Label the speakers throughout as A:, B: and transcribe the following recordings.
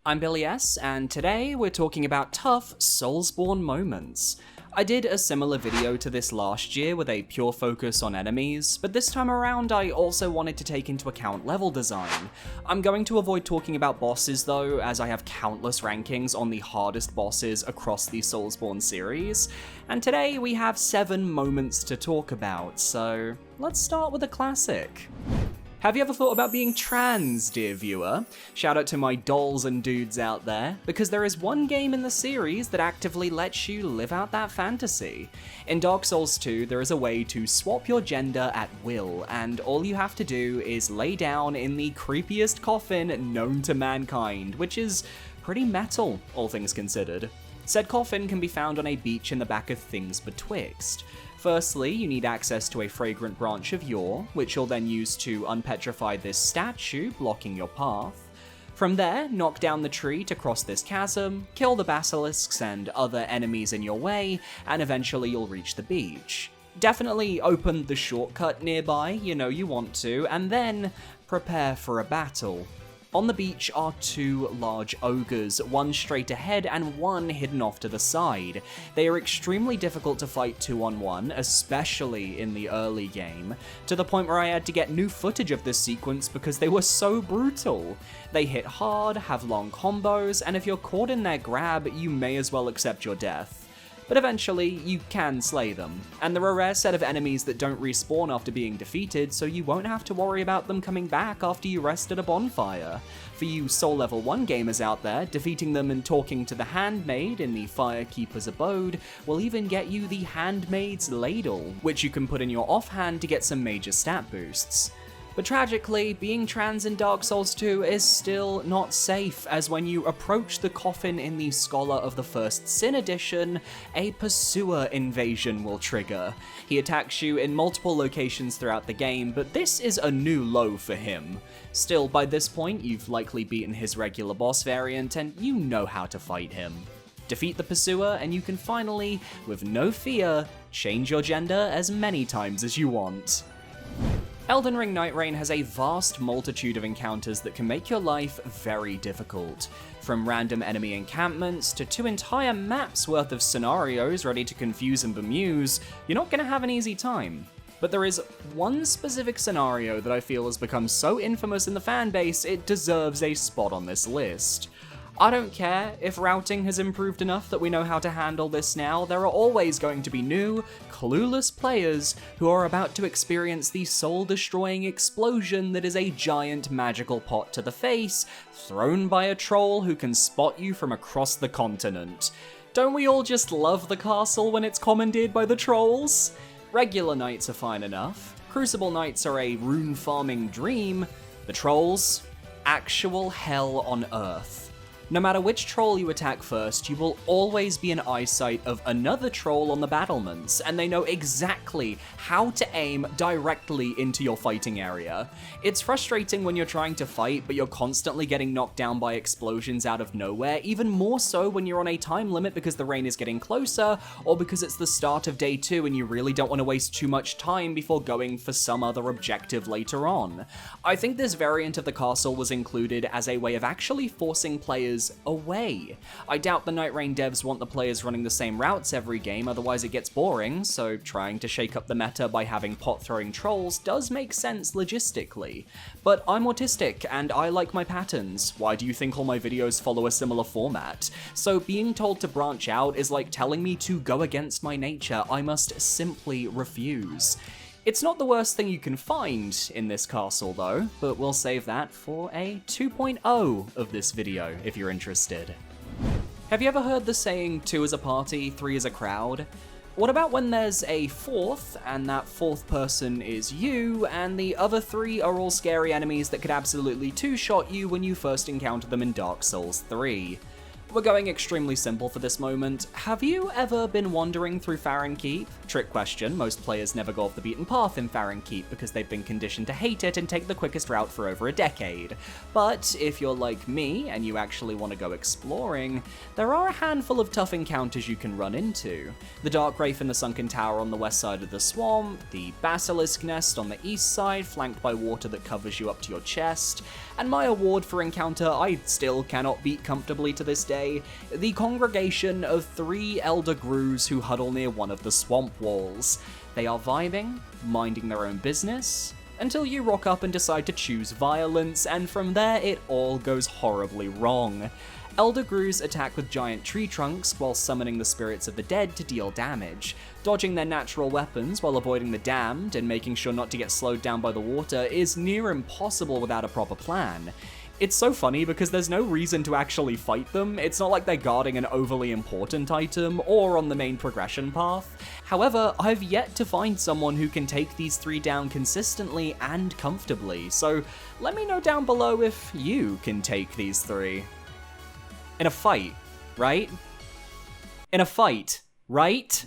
A: I'm Billy S, and today we're talking about tough Soulsborne moments. I did a similar video to this last year with a pure focus on enemies, but this time around I also wanted to take into account level design. I'm going to avoid talking about bosses though, as I have countless rankings on the hardest bosses across the Soulsborne series, and today we have 7 moments to talk about, so let's start with a classic. Have you ever thought about being trans, dear viewer? Shout out to my dolls and dudes out there, because there is one game in the series that actively lets you live out that fantasy. In Dark Souls 2, there is a way to swap your gender at will, and all you have to do is lay down in the creepiest coffin known to mankind, which is pretty metal, all things considered. Said coffin can be found on a beach in the back of Things Betwixt. Firstly, you need access to a fragrant branch of yore, which you'll then use to unpetrify this statue blocking your path. From there, knock down the tree to cross this chasm, kill the basilisks and other enemies in your way, and eventually you'll reach the beach. Definitely open the shortcut nearby, you know you want to, and then prepare for a battle. On the beach are 2 large ogres, one straight ahead and one hidden off to the side. They are extremely difficult to fight 2-on-1, especially in the early game, to the point where I had to get new footage of this sequence because they were so brutal. They hit hard, have long combos, and if you're caught in their grab, you may as well accept your death. But eventually, you can slay them, and they're a rare set of enemies that don't respawn after being defeated, so you won't have to worry about them coming back after you rest at a bonfire. For you Soul Level 1 gamers out there, defeating them and talking to the handmaid in the Firekeeper's abode will even get you the Handmaid's Ladle, which you can put in your offhand to get some major stat boosts. But tragically, being trans in Dark Souls 2 is still not safe, as when you approach the coffin in the Scholar of the First Sin edition, a pursuer invasion will trigger. He attacks you in multiple locations throughout the game, but this is a new low for him. Still, by this point, you've likely beaten his regular boss variant, and you know how to fight him. Defeat the pursuer, and you can finally, with no fear, change your gender as many times as you want. Elden Ring Night Rain has a vast multitude of encounters that can make your life very difficult. From random enemy encampments to 2 entire maps worth of scenarios ready to confuse and bemuse, you're not going to have an easy time. But there is one specific scenario that I feel has become so infamous in the fanbase it deserves a spot on this list. I don't care if routing has improved enough that we know how to handle this now, there are always going to be new, clueless players who are about to experience the soul-destroying explosion that is a giant magical pot to the face, thrown by a troll who can spot you from across the continent. Don't we all just love the castle when it's commandeered by the trolls? Regular nights are fine enough, Crucible nights are a rune farming dream, the trolls, actual hell on earth. No matter which troll you attack first, you will always be in eyesight of another troll on the battlements, and they know exactly how to aim directly into your fighting area. It's frustrating when you're trying to fight, but you're constantly getting knocked down by explosions out of nowhere, even more so when you're on a time limit because the rain is getting closer, or because it's the start of day 2 and you really don't want to waste too much time before going for some other objective later on. I think this variant of the castle was included as a way of actually forcing players away. I doubt the Night Rain devs want the players running the same routes every game, otherwise it gets boring, so trying to shake up the meta by having pot-throwing trolls does make sense logistically. But I'm autistic, and I like my patterns. Why do you think all my videos follow a similar format? So being told to branch out is like telling me to go against my nature. I must simply refuse. It's not the worst thing you can find in this castle though, but we'll save that for a 2.0 of this video if you're interested. Have you ever heard the saying 2 is a party, 3 is a crowd? What about when there's a 4th, and that 4th person is you, and the other 3 are all scary enemies that could absolutely 2-shot you when you first encounter them in Dark Souls 3? We're going extremely simple for this moment. Have you ever been wandering through Faron Keep? Trick question, most players never go off the beaten path in Faron Keep because they've been conditioned to hate it and take the quickest route for over a decade. But if you're like me and you actually want to go exploring, there are a handful of tough encounters you can run into. The Dark Wraith in the Sunken Tower on the west side of the swamp, the Basilisk Nest on the east side flanked by water that covers you up to your chest, and my award for encounter I still cannot beat comfortably to this day, the congregation of 3 elder grus who huddle near one of the swamp walls. They are vibing, minding their own business, until you rock up and decide to choose violence, and from there it all goes horribly wrong. Elder grus attack with giant tree trunks while summoning the spirits of the dead to deal damage. Dodging their natural weapons while avoiding the damned and making sure not to get slowed down by the water is near impossible without a proper plan. It's so funny because there's no reason to actually fight them. It's not like they're guarding an overly important item or on the main progression path. However, I've yet to find someone who can take these 3 down consistently and comfortably, so let me know down below if you can take these 3. In a fight, right? In a fight, right?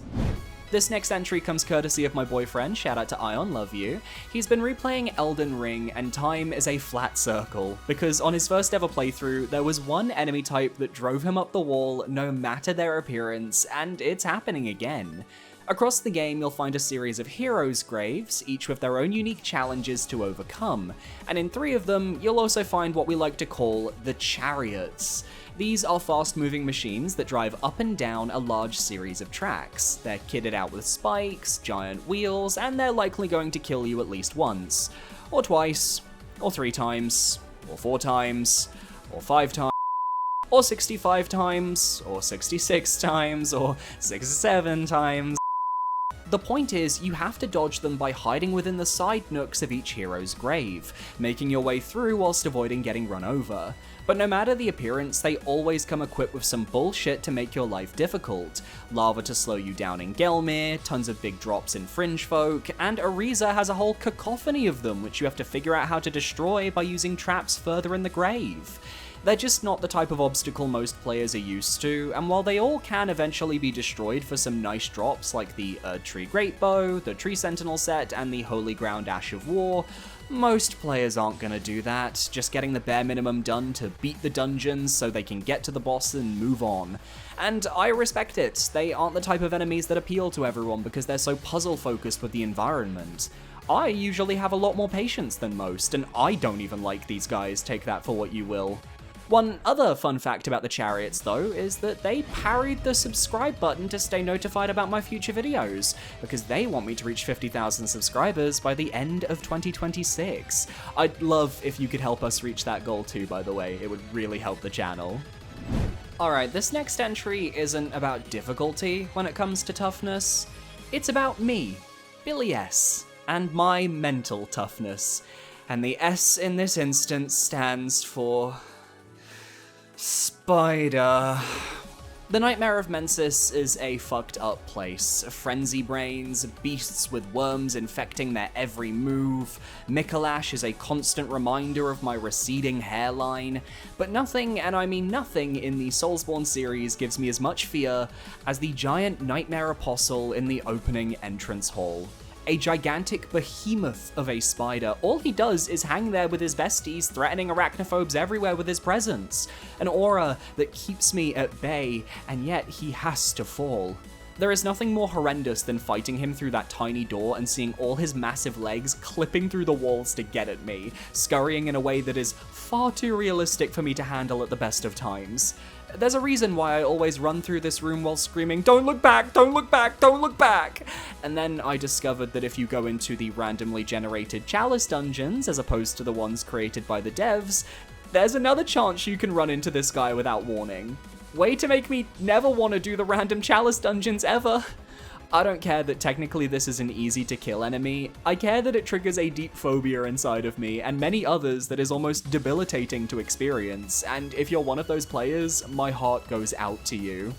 A: This next entry comes courtesy of my boyfriend, shout out to Ion, love you. He's been replaying Elden Ring, and time is a flat circle, because on his first ever playthrough, there was one enemy type that drove him up the wall no matter their appearance, and it's happening again. Across the game, you'll find a series of heroes' graves, each with their own unique challenges to overcome, and in 3 of them, you'll also find what we like to call the chariots. These are fast-moving machines that drive up and down a large series of tracks. They're kitted out with spikes, giant wheels, and they're likely going to kill you at least once, or twice, or 3 times, or 4 times, or 5 times, or 65 times, or 66 times, or 67 times. The point is, you have to dodge them by hiding within the side nooks of each hero's grave, making your way through whilst avoiding getting run over. But no matter the appearance, they always come equipped with some bullshit to make your life difficult. Lava to slow you down in Gelmir, tons of big drops in Fringe Folk, and Ariza has a whole cacophony of them which you have to figure out how to destroy by using traps further in the grave. They're just not the type of obstacle most players are used to, and while they all can eventually be destroyed for some nice drops like the Tree Greatbow, the Tree Sentinel set, and the Holy Ground Ash of War, most players aren't gonna do that, just getting the bare minimum done to beat the dungeons so they can get to the boss and move on. And I respect it, they aren't the type of enemies that appeal to everyone because they're so puzzle focused with the environment. I usually have a lot more patience than most, and I don't even like these guys, take that for what you will. One other fun fact about the chariots though is that they parried the subscribe button to stay notified about my future videos, because they want me to reach 50,000 subscribers by the end of 2026. I'd love if you could help us reach that goal too, by the way, it would really help the channel. Alright, this next entry isn't about difficulty when it comes to toughness, it's about me, Billy S, and my mental toughness. And the S in this instance stands for Spider. The Nightmare of Mensis is a fucked up place. Frenzy brains, beasts with worms infecting their every move. Mikolash is a constant reminder of my receding hairline. But nothing, and I mean nothing, in the Soulsborne series gives me as much fear as the giant Nightmare Apostle in the opening entrance hall. A gigantic behemoth of a spider. All he does is hang there with his besties, threatening arachnophobes everywhere with his presence. An aura that keeps me at bay, and yet he has to fall. There is nothing more horrendous than fighting him through that tiny door and seeing all his massive legs clipping through the walls to get at me, scurrying in a way that is far too realistic for me to handle at the best of times. There's a reason why I always run through this room while screaming, "Don't look back, don't look back, don't look back!" And then I discovered that if you go into the randomly generated Chalice dungeons, as opposed to the ones created by the devs, there's another chance you can run into this guy without warning. Way to make me never want to do the random Chalice dungeons ever! I don't care that technically this is an easy to kill enemy, I care that it triggers a deep phobia inside of me, and many others that is almost debilitating to experience, and if you're one of those players, my heart goes out to you.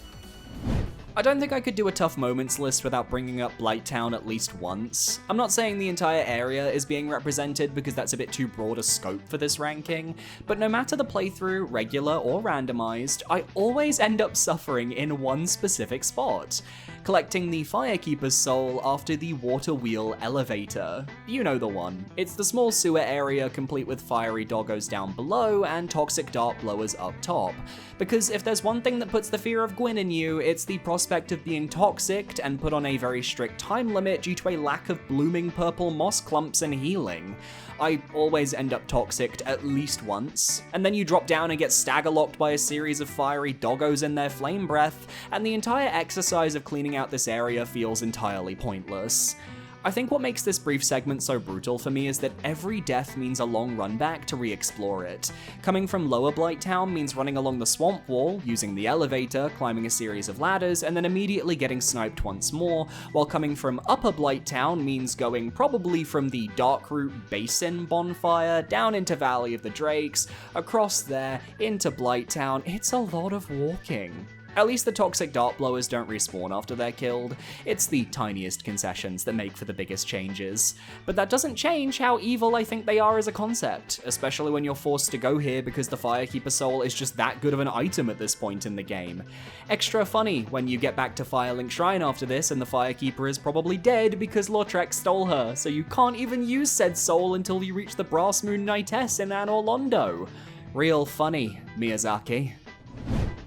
A: I don't think I could do a tough moments list without bringing up Blighttown at least once. I'm not saying the entire area is being represented because that's a bit too broad a scope for this ranking, but no matter the playthrough, regular or randomized, I always end up suffering in one specific spot. Collecting the Firekeeper's soul after the water wheel elevator. You know the one. It's the small sewer area complete with fiery doggos down below and toxic dart blowers up top. Because if there's one thing that puts the fear of Gwyn in you, it's the prospect of being toxicked and put on a very strict time limit due to a lack of blooming purple moss clumps and healing. I always end up toxicked at least once, and then you drop down and get stagger-locked by a series of fiery doggos in their flame breath, and the entire exercise of cleaning out this area feels entirely pointless. I think what makes this brief segment so brutal for me is that every death means a long run back to re-explore it. Coming from Lower Blighttown means running along the swamp wall, using the elevator, climbing a series of ladders, and then immediately getting sniped once more, while coming from Upper Blighttown means going probably from the Darkroot Basin bonfire, down into Valley of the Drakes, across there, into Blighttown. It's a lot of walking. At least the toxic dart blowers don't respawn after they're killed. It's the tiniest concessions that make for the biggest changes. But that doesn't change how evil I think they are as a concept, especially when you're forced to go here because the Firekeeper soul is just that good of an item at this point in the game. Extra funny when you get back to Firelink Shrine after this and the Firekeeper is probably dead because Lautrec stole her, so you can't even use said soul until you reach the Brass Moon Knightess in Anor Londo. Real funny, Miyazaki.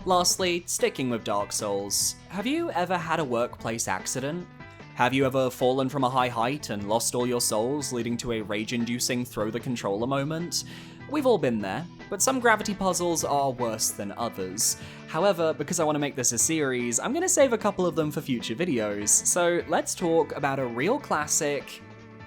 A: Lastly, sticking with Dark Souls, have you ever had a workplace accident? Have you ever fallen from a high height and lost all your souls, leading to a rage-inducing throw the controller moment? We've all been there, but some gravity puzzles are worse than others. However, because I want to make this a series, I'm going to save a couple of them for future videos, so let's talk about a real classic.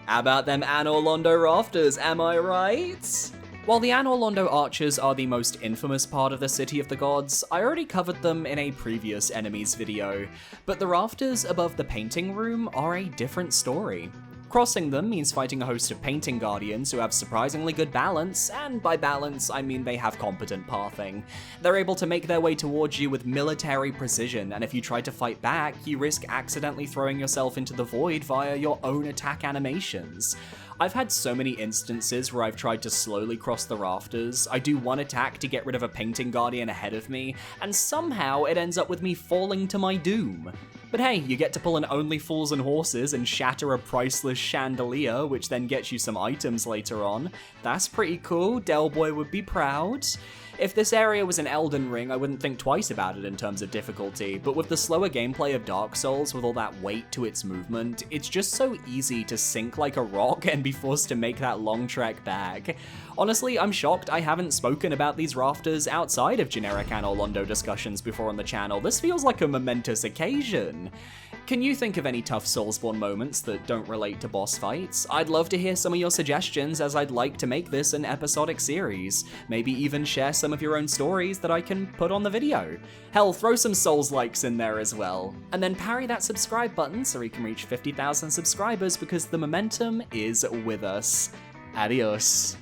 A: How about them Anor Londo rafters, am I right? While the Anor Londo archers are the most infamous part of the City of the Gods, I already covered them in a previous enemies video, but the rafters above the painting room are a different story. Crossing them means fighting a host of painting guardians who have surprisingly good balance, and by balance I mean they have competent pathing. They're able to make their way towards you with military precision, and if you try to fight back, you risk accidentally throwing yourself into the void via your own attack animations. I've had so many instances where I've tried to slowly cross the rafters, I do one attack to get rid of a painting guardian ahead of me, and somehow it ends up with me falling to my doom. But hey, you get to pull an Only Fools and Horses and shatter a priceless chandelier, which then gets you some items later on. That's pretty cool, Del Boy would be proud. If this area was an Elden Ring, I wouldn't think twice about it in terms of difficulty, but with the slower gameplay of Dark Souls with all that weight to its movement, it's just so easy to sink like a rock and be forced to make that long trek back. Honestly, I'm shocked I haven't spoken about these rafters outside of generic Anor Londo discussions before on the channel. This feels like a momentous occasion. Can you think of any tough Soulsborne moments that don't relate to boss fights? I'd love to hear some of your suggestions, as I'd like to make this an episodic series. Maybe even share some of your own stories that I can put on the video. Hell, throw some Souls likes in there as well. And then parry that subscribe button so we can reach 50,000 subscribers because the momentum is with us. Adios.